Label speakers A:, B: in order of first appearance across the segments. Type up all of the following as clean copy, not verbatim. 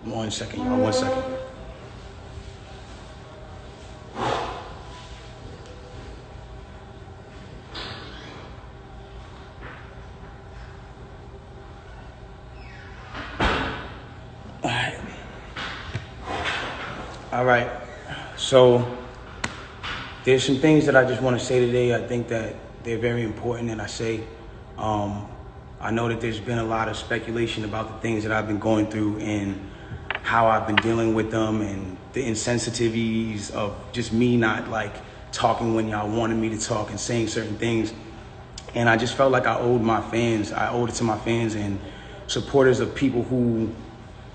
A: 1 second, y'all, 1 second. All right. So there's some things that I just want to say today. I think that they're very important, and I say, I know that there's been a lot of speculation about the things that I've been going through and how I've been dealing with them and the insensitivities of just me not like talking when y'all wanted me to talk and saying certain things. And I just felt like I owed it to my fans and supporters of people who,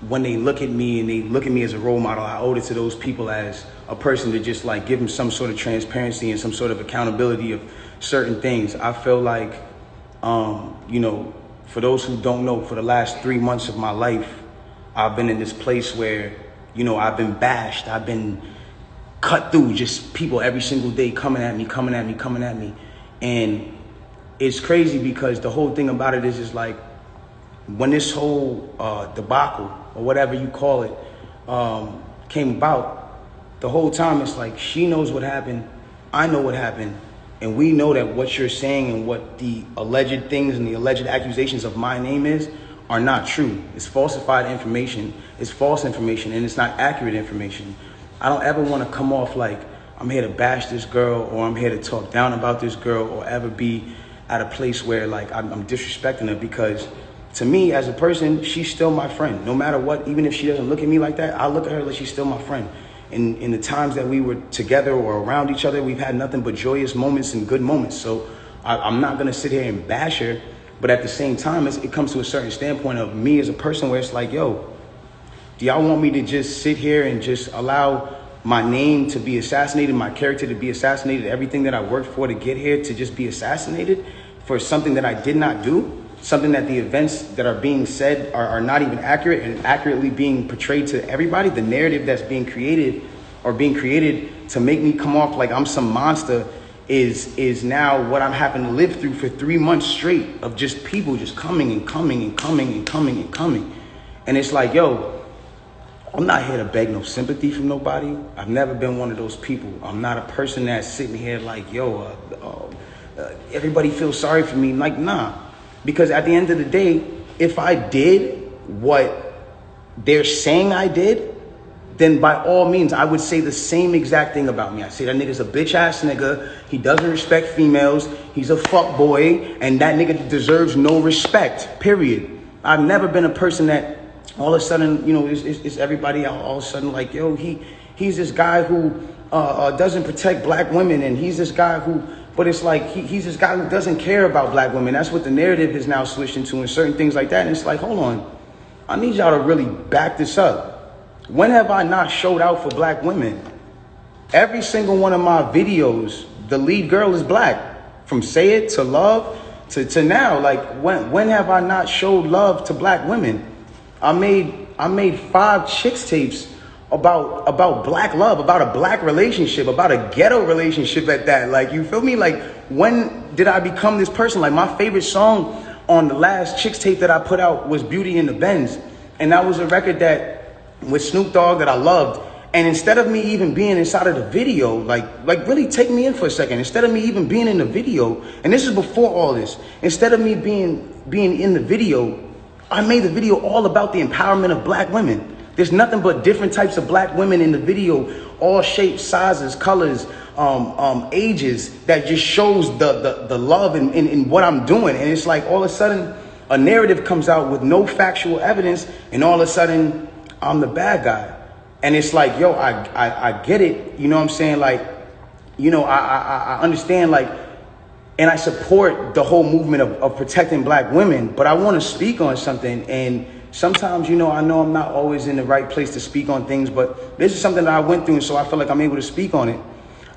A: when they look at me and they look at me as a role model, I owed it to those people as a person to just like give them some sort of transparency and some sort of accountability of certain things. I feel like, for those who don't know, for the last 3 months of my life, I've been in this place where, I've been bashed. I've been cut through, just people every single day coming at me. And it's crazy because the whole thing about it is just like, when this whole debacle or whatever you call it came about, the whole time it's like she knows what happened, I know what happened, and we know that what you're saying and what the alleged things and the alleged accusations of my name are not true. It's falsified information, it's false information, and it's not accurate information. I don't ever want to come off like I'm here to bash this girl or I'm here to talk down about this girl or ever be at a place where like I'm disrespecting her, because to me, as a person, she's still my friend. No matter what, even if she doesn't look at me like that, I look at her like she's still my friend. And in the times that we were together or around each other, we've had nothing but joyous moments and good moments. So I'm not going to sit here and bash her. But at the same time, it comes to a certain standpoint of me as a person where it's like, yo, do y'all want me to just sit here and just allow my name to be assassinated, my character to be assassinated, everything that I worked for to get here to just be assassinated for something that I did not do? Something that the events that are being said are not even accurate and accurately being portrayed to everybody. The narrative that's being created to make me come off like I'm some monster is now what I'm having to live through for 3 months straight of just people just coming. And it's like, yo, I'm not here to beg no sympathy from nobody. I've never been one of those people. I'm not a person that's sitting here like, yo, everybody feels sorry for me. Like, nah. Because at the end of the day, if I did what they're saying I did, then by all means, I would say the same exact thing about me. I say that nigga's a bitch ass nigga. He doesn't respect females. He's a fuck boy. And that nigga deserves no respect, period. I've never been a person that all of a sudden, is everybody all of a sudden like, yo, he's this guy who doesn't protect black women. And he's this guy who... But it's like, he's this guy who doesn't care about black women. That's what the narrative has now switched into and certain things like that. And it's like, hold on. I need y'all to really back this up. When have I not showed out for black women? Every single one of my videos, the lead girl is black. From Say It to Love to now. Like, when have I not showed love to black women? I made 5 chicks tapes about black love, about a black relationship, about a ghetto relationship at that. Like, you feel me? Like, when did I become this person? Like, my favorite song on the last Chicks tape that I put out was Beauty in the Benz. And that was a record that with Snoop Dogg that I loved. And instead of me even being inside of the video, like really take me in for a second. Instead of me even being in the video, and this is before all this, instead of me being in the video, I made the video all about the empowerment of black women. There's nothing but different types of black women in the video, all shapes, sizes, colors, ages, that just shows the love in what I'm doing. And it's like all of a sudden a narrative comes out with no factual evidence, and all of a sudden I'm the bad guy. And it's like, yo, I get it. You know what I'm saying? Like, I understand, like, and I support the whole movement of protecting black women, but I want to speak on something. And sometimes, I know I'm not always in the right place to speak on things, but this is something that I went through, and so I feel like I'm able to speak on it.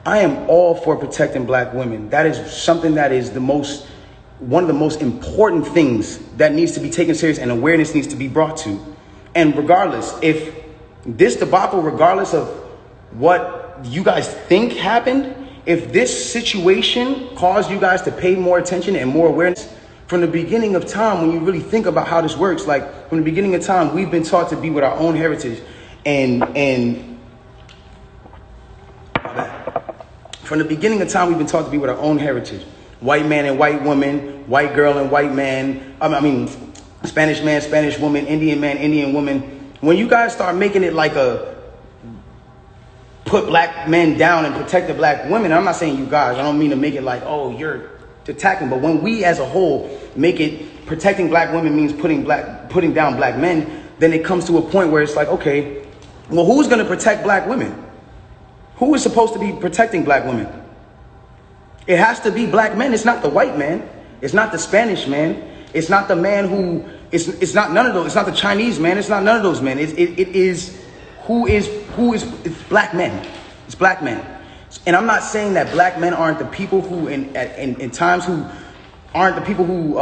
A: I am all for protecting black women. That is something that is one of the most important things that needs to be taken serious and awareness needs to be brought to. And regardless, if this debacle, regardless of what you guys think happened, if this situation caused you guys to pay more attention and more awareness from the beginning of time, when you really think about how this works, like, from the beginning of time, we've been taught to be with our own heritage. And from the beginning of time, we've been taught to be with our own heritage. White man and white woman, white girl and white man. Spanish man, Spanish woman, Indian man, Indian woman. When you guys start making it like put black men down and protect the black women, I'm not saying you guys, I don't mean to make it like, oh, you're attacking, but when we as a whole make it protecting black women means putting down black men, then it comes to a point where it's like, okay, well, who's going to protect black women? Who is supposed to be protecting black women? It has to be black men. It's not the white man. It's not the Spanish man. It's not the man who, it's not none of those. It's not the Chinese man. It's not none of those men. It's black men. It's black men. And I'm not saying that black men aren't the people who in times who aren't the people who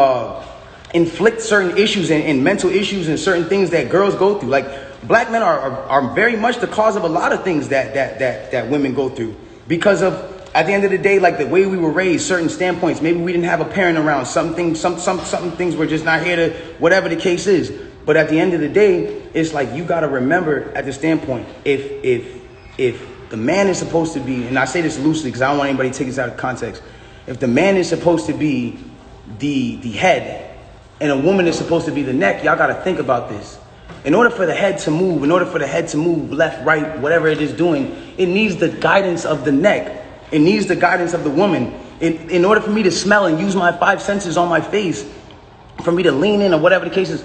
A: inflict certain issues and mental issues and certain things that girls go through. Like, black men are very much the cause of a lot of things that women go through because of, at the end of the day, like the way we were raised, certain standpoints. Maybe we didn't have a parent around. Some things were just not here to, whatever the case is. But at the end of the day, it's like you got to remember at the standpoint, if the man is supposed to be, and I say this loosely because I don't want anybody to take this out of context. If the man is supposed to be the head and a woman is supposed to be the neck, y'all got to think about this. In order for the head to move, left, right, whatever it is doing, it needs the guidance of the neck. It needs the guidance of the woman. In order for me to smell and use my 5 senses on my face, for me to lean in or whatever the case is,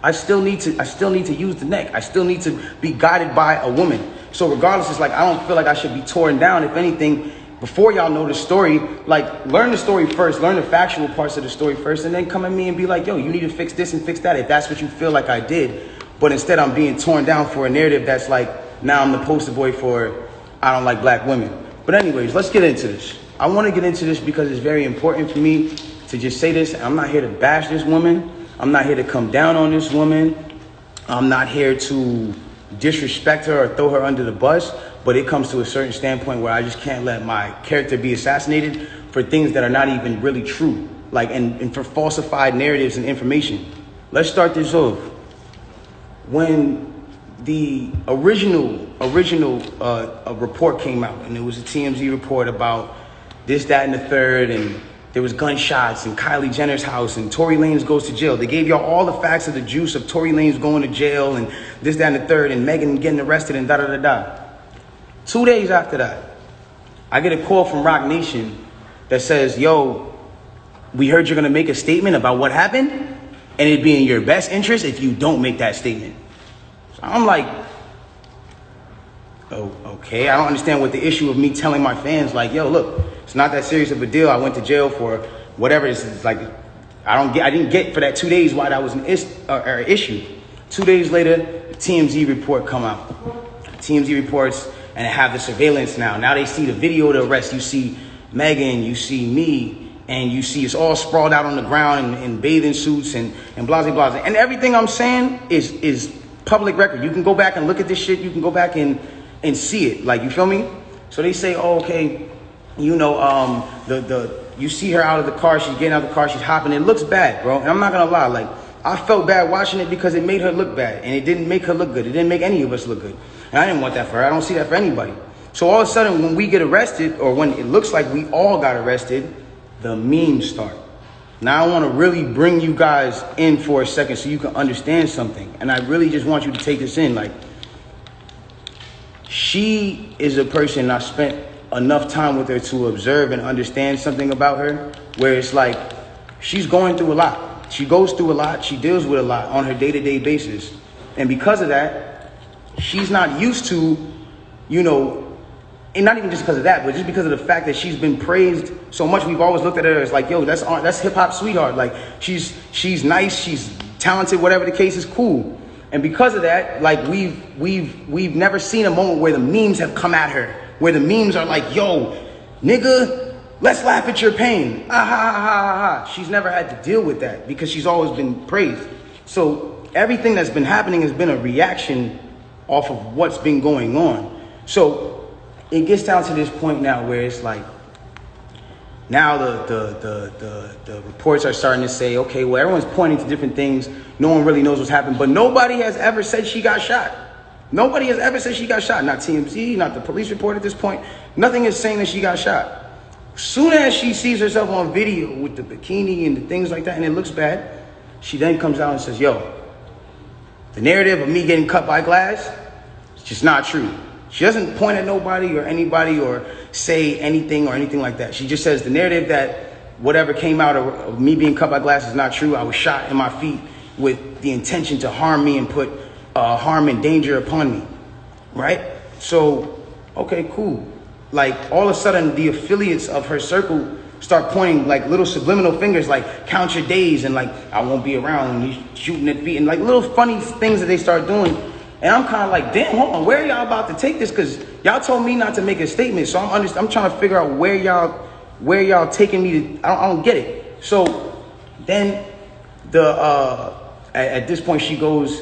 A: I still need to use the neck. I still need to be guided by a woman. So regardless, it's like, I don't feel like I should be torn down. If anything, before y'all know the story, like, learn the story first, learn the factual parts of the story first, and then come at me and be like, yo, you need to fix this and fix that if that's what you feel like I did. But instead, I'm being torn down for a narrative that's like, now I'm the poster boy for I don't like black women. But anyways, let's get into this. I want to get into this because it's very important for me to just say this. I'm not here to bash this woman. I'm not here to come down on this woman. I'm not here to disrespect her or throw her under the bus. But it comes to a certain standpoint where I just can't let my character be assassinated for things that are not even really true. Like, and for falsified narratives and information. Let's start this off. When the original report came out, and it was a TMZ report about this, that, and the third, and there was gunshots in Kylie Jenner's house, and Tory Lanez goes to jail. They gave y'all all the facts of the juice of Tory Lanez going to jail, and this, that, and the third, and Megan getting arrested, and da-da-da-da. 2 days after that, I get a call from Rock Nation that says, yo, we heard you're going to make a statement about what happened, and it'd be in your best interest if you don't make that statement. So I'm like, oh, okay. I don't understand what the issue of me telling my fans, like, yo, look, it's not that serious of a deal. I went to jail for whatever. It's like, I didn't get for that 2 days why that was an issue. 2 days later, the TMZ report come out. TMZ reports, and have the surveillance now. Now they see the video of the arrest. You see Megan, you see me, and you see it's all sprawled out on the ground in bathing suits and blah, blah, blah. And everything I'm saying is public record. You can go back and look at this shit. You can go back and see it. Like, you feel me? So they say, oh, okay, you know, you see her out of the car. She's getting out of the car. She's hopping. It looks bad, bro. And I'm not going to lie. Like, I felt bad watching it because it made her look bad. And it didn't make her look good. It didn't make any of us look good. And I didn't want that for her. I don't see that for anybody. So all of a sudden, when we get arrested, or when it looks like we all got arrested, the memes start. Now I want to really bring you guys in for a second so you can understand something. And I really just want you to take this in. Like, she is a person I spent enough time with her to observe and understand something about her, where it's like, she's going through a lot. She goes through a lot. She deals with a lot on her day-to-day basis. And because of that, she's not used to, you know, and not even just because of that, but just because of the fact that she's been praised so much. We've always looked at her as like, yo, that's hip hop sweetheart. Like, she's nice, she's talented, whatever the case is, cool. And because of that, like, we've never seen a moment where the memes have come at her, where the memes are like, yo, nigga, let's laugh at your pain. Ah, ha, ha, ha, ha. She's never had to deal with that because she's always been praised. So everything that's been happening has been a reaction off of what's been going on. So it gets down to this point now where it's like, Now the reports are starting to say, okay, well, everyone's pointing to different things. No one really knows what's happened, but nobody has ever said she got shot. Nobody has ever said she got shot. Not TMZ, not the police report at this point. Nothing is saying that she got shot. Soon as she sees herself on video with the bikini and the things like that, and it looks bad, she then comes out and says, yo, the narrative of me getting cut by glass, it's just not true. She doesn't point at nobody or anybody or say anything or anything like that. She just says the narrative that whatever came out of me being cut by glass is not true. I was shot in my feet with the intention to harm me and put harm and danger upon me, right? So, okay, cool. Like all of a sudden the affiliates of her circle start pointing like little subliminal fingers, like count your days and like I won't be around when you shooting at feet and like little funny things that they start doing. And I'm kind of like, damn, hold on, where are y'all about to take this? Because y'all told me not to make a statement, so I'm trying to figure out where y'all taking me to. I don't get it. So then at this point she goes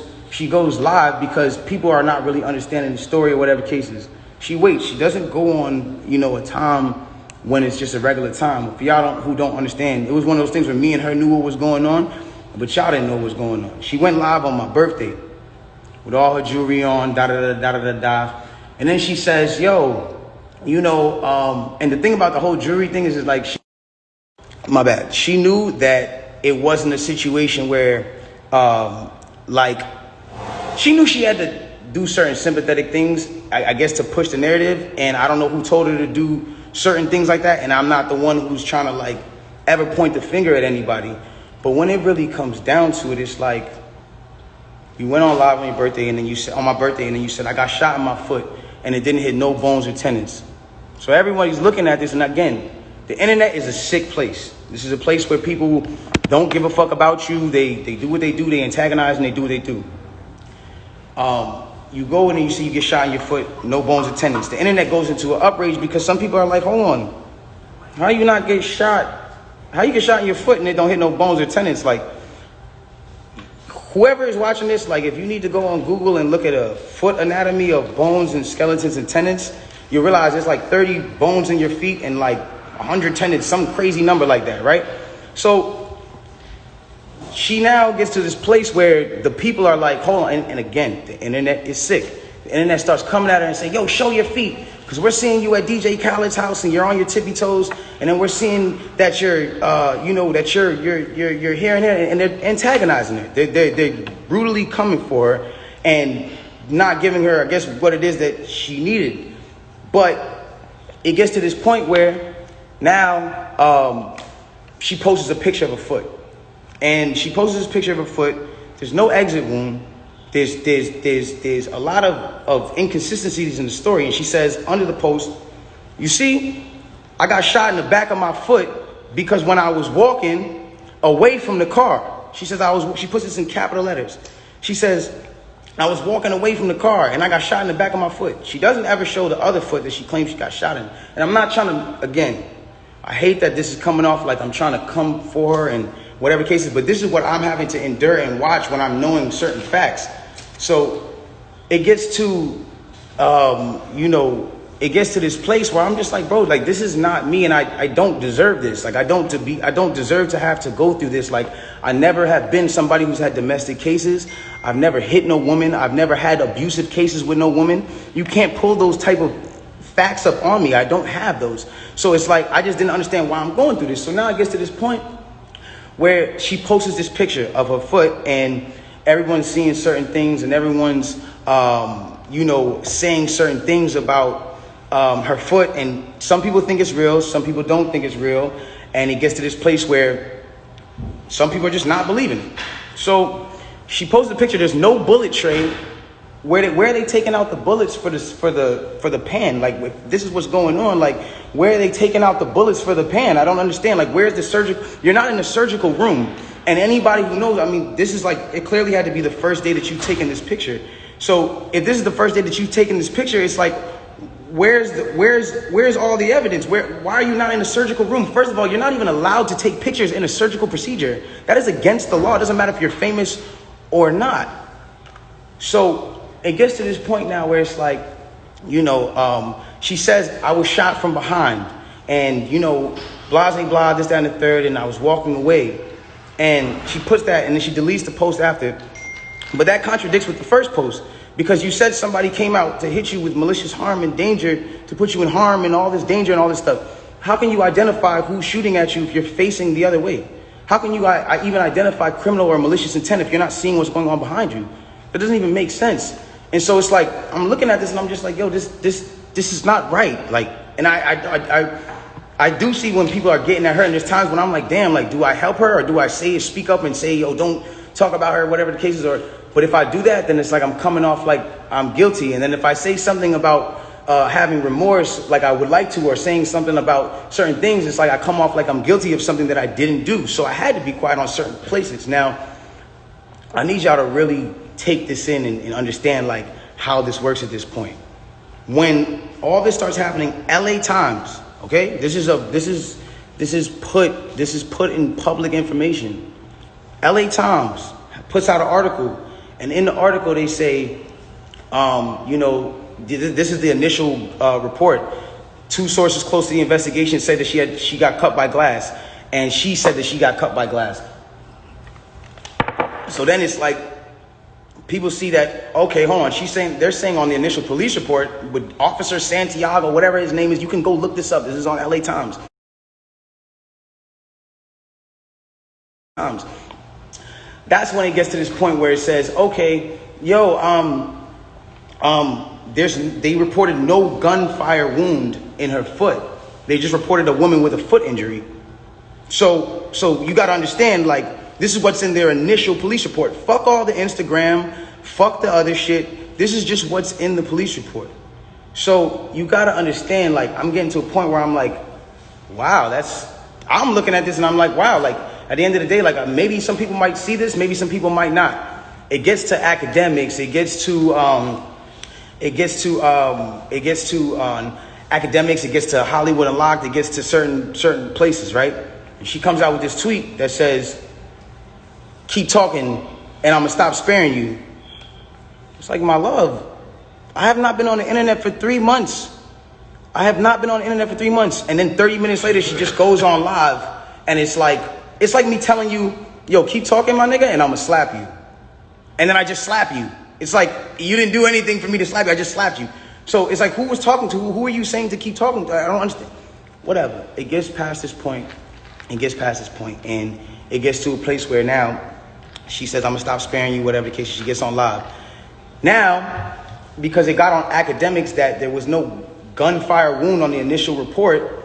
A: live because people are not really understanding the story or whatever cases. She waits. She doesn't go on, a time when it's just a regular time. For y'all who don't understand, it was one of those things where me and her knew what was going on, but y'all didn't know what was going on. She went live on my birthday with all her jewelry on, da-da-da-da-da-da-da. And then she says, yo, and the thing about the whole jewelry thing is like, my bad. She knew that it wasn't a situation where, she knew she had to do certain sympathetic things, I guess, to push the narrative. And I don't know who told her to do certain things like that. And I'm not the one who's trying to ever point the finger at anybody. But when it really comes down to it, it's like, you went on live on your birthday, and then you said, on my birthday, and then you said, I got shot in my foot, and it didn't hit no bones or tendons. So everybody's looking at this, and again, the internet is a sick place. This is a place where people don't give a fuck about you. They do what they do, they antagonize, and they do what they do. You go in and you see you get shot in your foot, no bones or tendons. The internet goes into an outrage because some people are like, hold on, how you not get shot? How you get shot in your foot and it don't hit no bones or tendons? Like, whoever is watching this, if you need to go on Google and look at a foot anatomy of bones and skeletons and tendons, you realize there's 30 bones in your feet and 100 tendons, some crazy number like that, right? So she now gets to this place where the people are like, hold on. And again, the internet is sick. The internet starts coming at her and saying, yo, show your feet. Because we're seeing you at DJ Khaled's house and you're on your tippy toes. And then we're seeing that you're, that you're here and there. And they're antagonizing her. They're brutally coming for her and not giving her, I guess, what it is that she needed. But it gets to this point where now she posts a picture of a foot. And she posts this picture of her foot. There's no exit wound. There's a lot of inconsistencies in the story. And she says under the post, you see, I got shot in the back of my foot because when I was walking away from the car, she says she puts this in capital letters. She says, I was walking away from the car and I got shot in the back of my foot. She doesn't ever show the other foot that she claims she got shot in. And I'm not trying to, again, I hate that this is coming off like I'm trying to come for her and whatever cases, but this is what I'm having to endure and watch when I'm knowing certain facts. So it gets to, it gets to this place where I'm just like, bro, this is not me, and I don't deserve this. I don't deserve to have to go through this. I never have been somebody who's had domestic cases. I've never hit no woman. I've never had abusive cases with no woman. You can't pull those type of facts up on me. I don't have those. So it's I just didn't understand why I'm going through this. So now it gets to this point where she posts this picture of her foot and everyone's seeing certain things and everyone's, saying certain things about her foot. And some people think it's real. Some people don't think it's real. And it gets to this place where some people are just not believing it. So she posted a picture. There's no bullet tray. Where are they taking out the bullets for the pan? This is what's going on. Where are they taking out the bullets for the pan? I don't understand. Where's the surgical? You're not in the surgical room. And anybody who knows, this is it clearly had to be the first day that you've taken this picture. So if this is the first day that you've taken this picture, it's where's all the evidence? Why are you not in the surgical room? First of all, you're not even allowed to take pictures in a surgical procedure. That is against the law. It doesn't matter if you're famous or not. So it gets to this point now where it's she says, I was shot from behind and, blah, blah, blah, this, that, and the third, and I was walking away. And she puts that, and then she deletes the post after. But that contradicts with the first post, because you said somebody came out to hit you with malicious harm and danger, to put you in harm and all this danger and all this stuff. How can you identify who's shooting at you if you're facing the other way? How can you even identify criminal or malicious intent if you're not seeing what's going on behind you? That doesn't even make sense. And so it's like, I'm looking at this and I'm just like, yo, this is not right. Like, and I do see when people are getting at her, and there's times when I'm like, damn, like, do I help her, or do I speak up and say, yo, don't talk about her, whatever the case is? But if I do that, then it's like I'm coming off like I'm guilty. And then if I say something about having remorse, like I would like to, or saying something about certain things, it's like I come off like I'm guilty of something that I didn't do. So I had to be quiet on certain places. Now, I need y'all to really take this in and understand like how this works at this point. When all this starts happening, LA Times, okay, this is put in public information. LA Times puts out an article, and in the article they say, this is the initial report. 2 sources close to the investigation said that she got cut by glass, and she said that she got cut by glass. So then it's like, people see that, okay, hold on. They're saying on the initial police report with Officer Santiago, whatever his name is, you can go look this up. This is on LA Times. That's when it gets to this point where it says, okay, yo, they reported no gunfire wound in her foot. They just reported a woman with a foot injury. So you got to understand, like, this is what's in their initial police report. Fuck all the Instagram. Fuck the other shit. This is just what's in the police report. So you got to understand, like, I'm getting to a point where I'm like, wow, I'm looking at this and I'm like, wow, like, at the end of the day, like, maybe some people might see this, maybe some people might not. It gets to academics. It gets to academics. It gets to Hollywood Unlocked. It gets to certain places, right? And she comes out with this tweet that says, keep talking and I'm gonna stop sparing you. It's like, my love, I have not been on the internet for 3 months. And then 30 minutes later, she just goes on live. And it's like me telling you, yo, keep talking, my nigga, and I'm gonna slap you. And then I just slap you. It's like, you didn't do anything for me to slap you. I just slapped you. So it's like, who was talking to? Who are you saying to keep talking to? I don't understand. Whatever. It gets past this point. And it gets to a place where now she says, I'm going to stop sparing you, whatever the case. She gets on live. Now, because it got on academics that there was no gunfire wound on the initial report,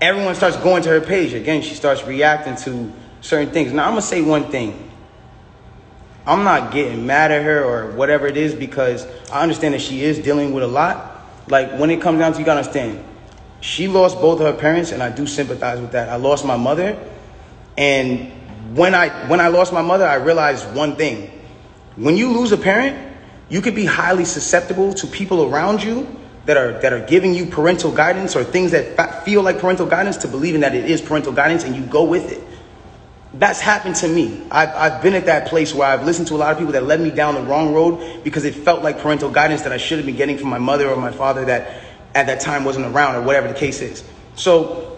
A: everyone starts going to her page. Again, she starts reacting to certain things. Now, I'm going to say one thing. I'm not getting mad at her or whatever it is, because I understand that she is dealing with a lot. Like, when it comes down to, you got to understand, she lost both of her parents, and I do sympathize with that. I lost my mother, and when I lost my mother, I realized one thing. When you lose a parent, you could be highly susceptible to people around you that are giving you parental guidance, or things that feel like parental guidance, to believing that it is parental guidance, and you go with it. That's happened to me. I've been at that place where I've listened to a lot of people that led me down the wrong road because it felt like parental guidance that I should have been getting from my mother or my father that at that time wasn't around, or whatever the case is. So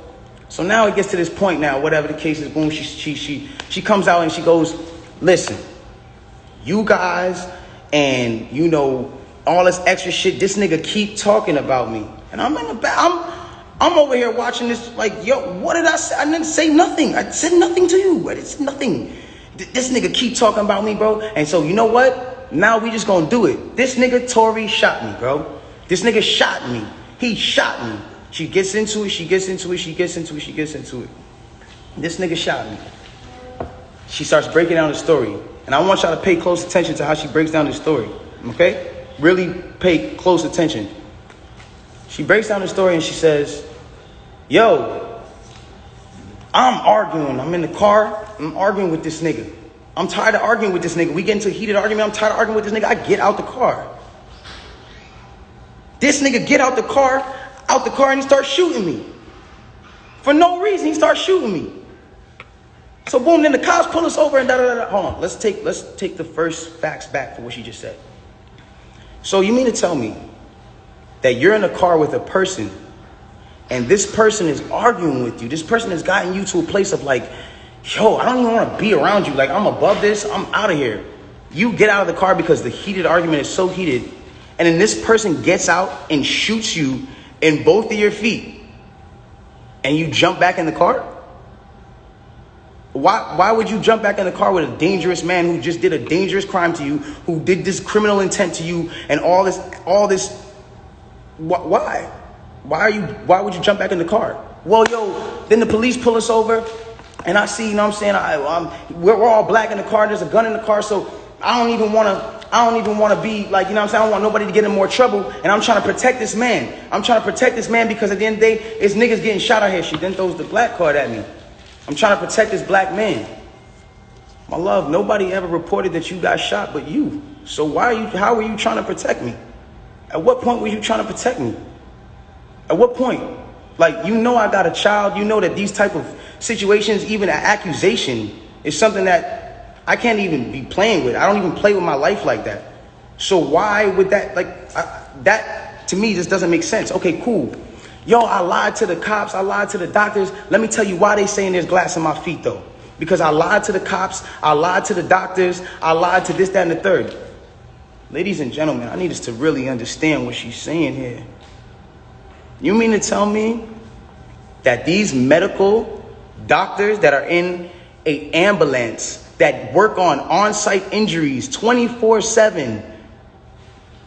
A: now it gets to this point now, whatever the case is, boom, she comes out and she goes, listen, you guys and, you know, all this extra shit, this nigga keep talking about me. And I'm in the back, I'm over here watching this like, yo, what did I say? I didn't say nothing. I said nothing to you. It's nothing. This nigga keep talking about me, bro. And so, you know what? Now we just gonna do it. This nigga Tory shot me, bro. This nigga shot me. He shot me. She gets into it. This nigga shot me. She starts breaking down the story. And I want y'all to pay close attention to how she breaks down the story. Okay? Really pay close attention. She breaks down the story and she says, yo, I'm arguing. I'm in the car. I'm arguing with this nigga. I'm tired of arguing with this nigga. We get into a heated argument. I'm tired of arguing with this nigga. I get out the car. This nigga get out the car, and he starts shooting me. For no reason, he starts shooting me. So boom, then the cops pull us over and da-da-da-da. Hold on, let's take the first facts back for what she just said. So you mean to tell me that you're in a car with a person and this person is arguing with you. This person has gotten you to a place of like, yo, I don't even want to be around you. Like, I'm above this. I'm out of here. You get out of the car because the heated argument is so heated. And then this person gets out and shoots you in both of your feet. And you jump back in the car? Why would you jump back in the car with a dangerous man who just did a dangerous crime to you, who did this criminal intent to you and all this? Why? Why would you jump back in the car? Well, yo, then the police pull us over and I see, you know what I'm saying? We're all black in the car. There's a gun in the car. So I don't even want to be like, you know what I'm saying? I don't want nobody to get in more trouble. And I'm trying to protect this man. I'm trying to protect this man because at the end of the day, it's niggas getting shot out here. She then throws the black card at me. I'm trying to protect this black man. My love, nobody ever reported that you got shot but you. So how are you trying to protect me? At what point were you trying to protect me? At what point? Like, you know I got a child. You know that these type of situations, even an accusation, is something that I can't even be playing with. I don't even play with my life like that. So why would that, that to me just doesn't make sense. Okay, cool. Yo, I lied to the cops. I lied to the doctors. Let me tell you why they saying there's glass in my feet, though. Because I lied to the cops. I lied to the doctors. I lied to this, that, and the third. Ladies and gentlemen, I need us to really understand what she's saying here. You mean to tell me that these medical doctors that are in an ambulance that work on-site injuries 24/7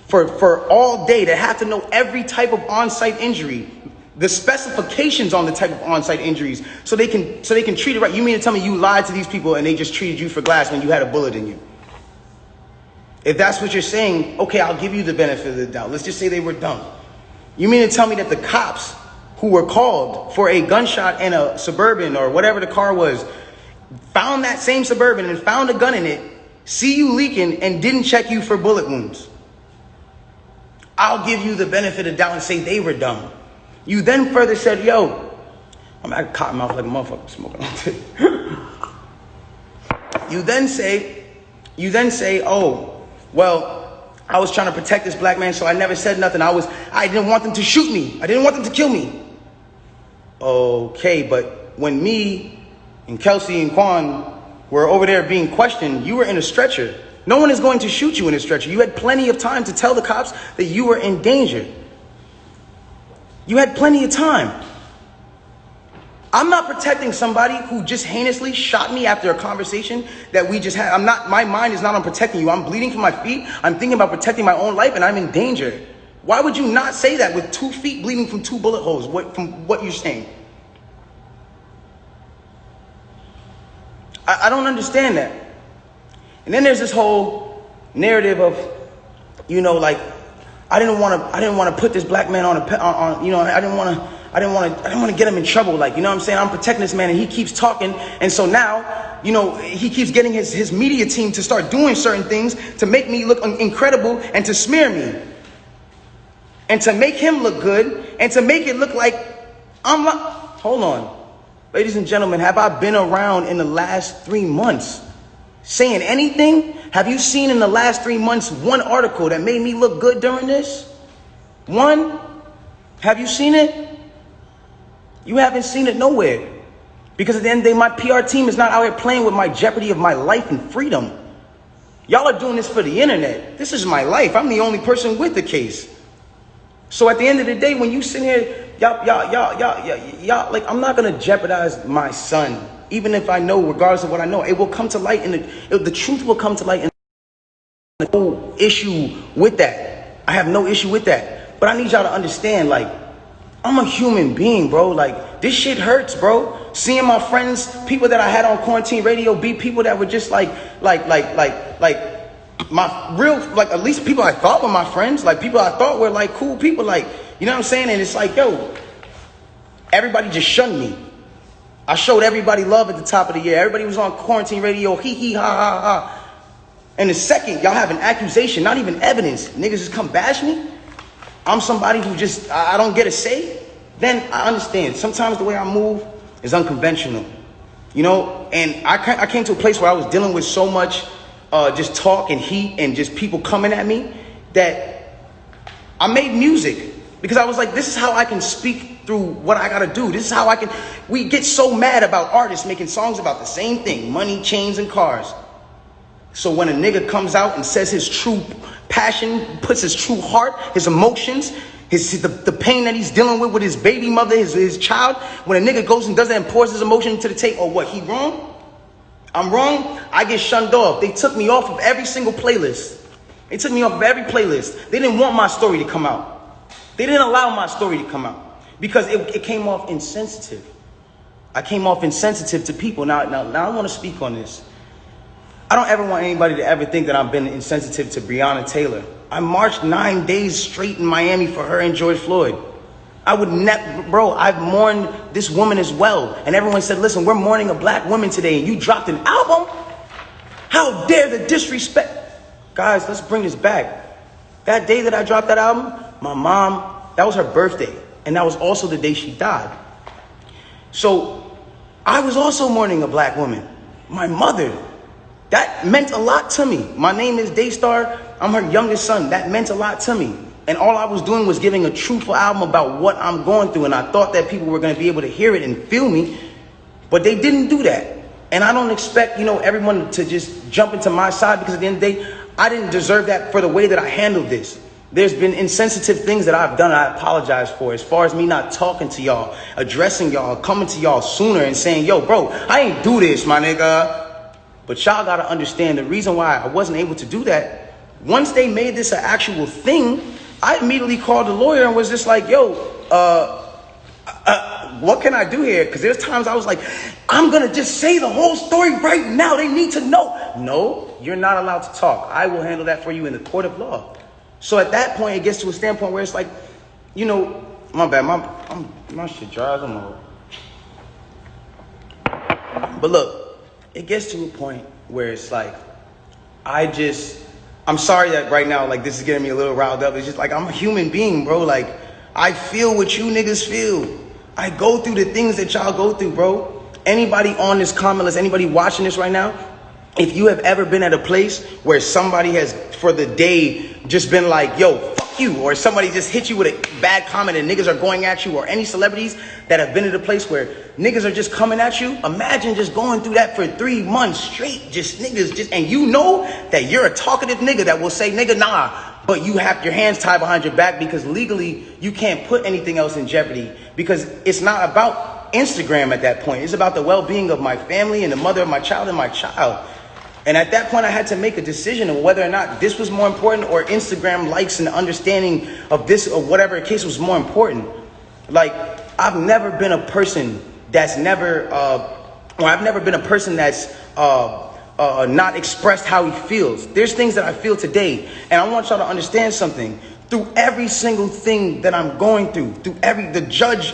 A: for all day, that have to know every type of on-site injury, the specifications on the type of on-site injuries, so they can treat it right? You mean to tell me you lied to these people and they just treated you for glass when you had a bullet in you? If that's what you're saying, okay, I'll give you the benefit of the doubt. Let's just say they were dumb. You mean to tell me that the cops who were called for a gunshot in a Suburban or whatever the car was, found that same Suburban and found a gun in it, see you leaking, and didn't check you for bullet wounds? I'll give you the benefit of the doubt and say they were dumb. You then further said, yo, I'm at a cotton mouth like a motherfucker smoking on it. You then say, oh, well, I was trying to protect this black man, so I never said nothing. I didn't want them to shoot me. I didn't want them to kill me. Okay, but when me and Kelsey and Quan were over there being questioned, you were in a stretcher. No one is going to shoot you in a stretcher. You had plenty of time to tell the cops that you were in danger. You had plenty of time. I'm not protecting somebody who just heinously shot me after a conversation that we just had. My mind is not on protecting you. I'm bleeding from my feet. I'm thinking about protecting my own life and I'm in danger. Why would you not say that with 2 feet bleeding from 2 bullet holes, from what you're saying? I don't understand that. And then there's this whole narrative of, you know, like, I didn't want to put this black man on you know, I didn't want to get him in trouble. Like, you know what I'm saying? I'm protecting this man and he keeps talking. And so now, you know, he keeps getting his media team to start doing certain things to make me look incredible and to smear me. And to make him look good and to make it look like I'm not. Hold on. Ladies and gentlemen, have I been around in the last 3 months saying anything? Have you seen in the last 3 months one article that made me look good during this? One? Have you seen it? You haven't seen it nowhere. Because at the end of the day, my PR team is not out here playing with my jeopardy of my life and freedom. Y'all are doing this for the internet. This is my life. I'm the only person with the case. So at the end of the day, when you sit here, y'all, like, I'm not going to jeopardize my son. Even if I know, regardless of what I know, it will come to light, and the truth will come to light. And no issue with that. I have no issue with that. But I need y'all to understand, like, I'm a human being, bro. Like, this shit hurts, bro. Seeing my friends, people that I had on quarantine radio, be people that were just like my real, like, at least people I thought were my friends, like people I thought were like cool people, like, you know what I'm saying? And it's like, yo, everybody just shunned me. I showed everybody love at the top of the year. Everybody was on quarantine radio, hee hee ha ha ha. And the second y'all have an accusation, not even evidence, niggas just come bash me. I'm somebody who just, I don't get a say. Then I understand. Sometimes the way I move is unconventional, you know? And I came to a place where I was dealing with so much just talk and heat and just people coming at me that I made music because I was like, this is how I can speak through what I gotta do. This is how I can. We get so mad about artists making songs about the same thing: money, chains, and cars. So when a nigga comes out and says his true passion, puts his true heart, his emotions, the pain that he's dealing with his baby mother, his child, when a nigga goes and does that and pours his emotion into the tape, or what, he wrong? I'm wrong? I get shunned off. They took me off of every single playlist. They took me off of every playlist. They didn't want my story to come out. They didn't allow my story to come out because it came off insensitive. I came off insensitive to people. Now I want to speak on this. I don't ever want anybody to ever think that I've been insensitive to Breonna Taylor. I marched 9 days straight in Miami for her and George Floyd. I would never, bro, I've mourned this woman as well. And everyone said, listen, we're mourning a black woman today and you dropped an album? How dare the disrespect? Guys, let's bring this back. That day that I dropped that album, my mom, that was her birthday. And that was also the day she died. So I was also mourning a black woman, my mother. That meant a lot to me. My name is Daystar. I'm her youngest son. That meant a lot to me. And all I was doing was giving a truthful album about what I'm going through. And I thought that people were going to be able to hear it and feel me. But they didn't do that. And I don't expect, everyone to just jump into my side, because at the end of the day, I didn't deserve that for the way that I handled this. There's been insensitive things that I've done, I apologize for, as far as me not talking to y'all, addressing y'all, coming to y'all sooner and saying, yo, bro, I ain't do this, my nigga. But y'all got to understand the reason why I wasn't able to do that. Once they made this an actual thing, I immediately called the lawyer and was just like, yo, what can I do here? Because there's times I was like, I'm going to just say the whole story right now. They need to know. No, you're not allowed to talk. I will handle that for you in the court of law. So at that point, it gets to a standpoint where it's like, my bad, my shit dries. I'm old. But look. It gets to a point where it's like, I'm sorry that right now, like, this is getting me a little riled up. It's just like, I'm a human being, bro. Like, I feel what you niggas feel. I go through the things that y'all go through, bro. Anybody on this comment list, anybody watching this right now, if you have ever been at a place where somebody has, for the day, just been like, yo, fuck you, or somebody just hit you with a bad comment and niggas are going at you, or any celebrities that have been at a place where niggas are just coming at you, imagine just going through that for 3 months straight, just niggas, and you know that you're a talkative nigga that will say, nigga, nah, but you have your hands tied behind your back because legally you can't put anything else in jeopardy, because it's not about Instagram at that point. It's about the well-being of my family and the mother of my child and my child. And at that point, I had to make a decision of whether or not this was more important, or Instagram likes and understanding of this, or whatever case was more important. Like, I've never been a person that's I've never been a person that's not expressed how he feels. There's things that I feel today, and I want y'all to understand something. Through every single thing that I'm going through the judge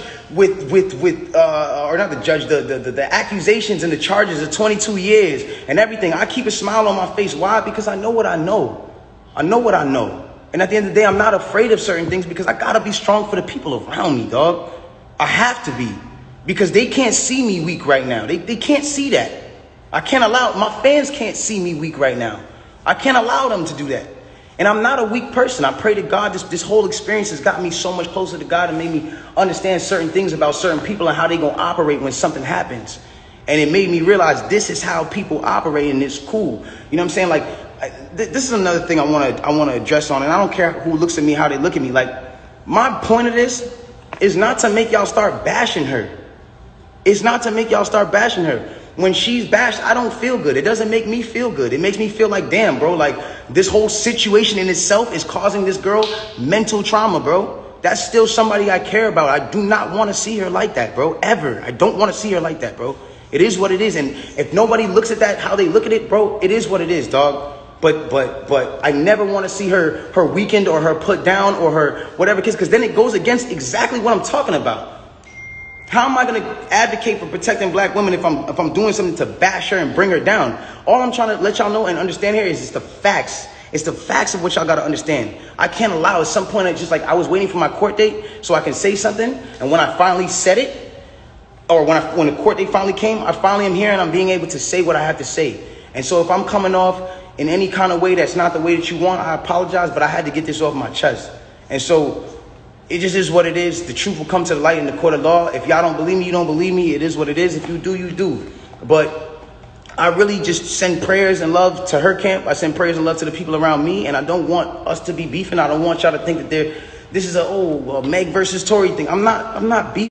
A: the accusations and the charges of 22 years and everything, I keep a smile on my face. Why? Because I know what I know. I know what I know. And at the end of the day, I'm not afraid of certain things, because I gotta be strong for the people around me, dog. I have to be, because they can't see me weak right now. They can't see that. I can't allow, my fans can't see me weak right now. I can't allow them to do that. And I'm not a weak person. I pray to God this whole experience has got me so much closer to God and made me understand certain things about certain people and how they gonna operate when something happens. And it made me realize this is how people operate, and it's cool. You know what I'm saying? Like, this is another thing I wanna address on, and I don't care who looks at me, how they look at me. Like, my point of this is not to make y'all start bashing her. It's not to make y'all start bashing her. When she's bashed, I don't feel good. It doesn't make me feel good. It makes me feel like, damn, bro, like, this whole situation in itself is causing this girl mental trauma, bro. That's still somebody I care about. I do not want to see her like that, bro, ever. I don't want to see her like that, bro. It is what it is. And if nobody looks at that how they look at it, bro, it is what it is, dog. But I never want to see her weakened or her put down or her whatever case, because then it goes against exactly what I'm talking about. How am I going to advocate for protecting black women if I'm doing something to bash her and bring her down? All I'm trying to let y'all know and understand here is it's the facts. It's the facts of what y'all got to understand. I can't allow at some point, it's just like I was waiting for my court date so I can say something. And when I finally said it, or when the court date finally came, I finally am here and I'm being able to say what I have to say. And so if I'm coming off in any kind of way that's not the way that you want, I apologize, but I had to get this off my chest. And so it just is what it is. The truth will come to the light in the court of law. If y'all don't believe me, you don't believe me. It is what it is. If you do, you do. But I really just send prayers and love to her camp. I send prayers and love to the people around me. And I don't want us to be beefing. I don't want y'all to think that this is a Meg versus Tory thing. I'm not beefing.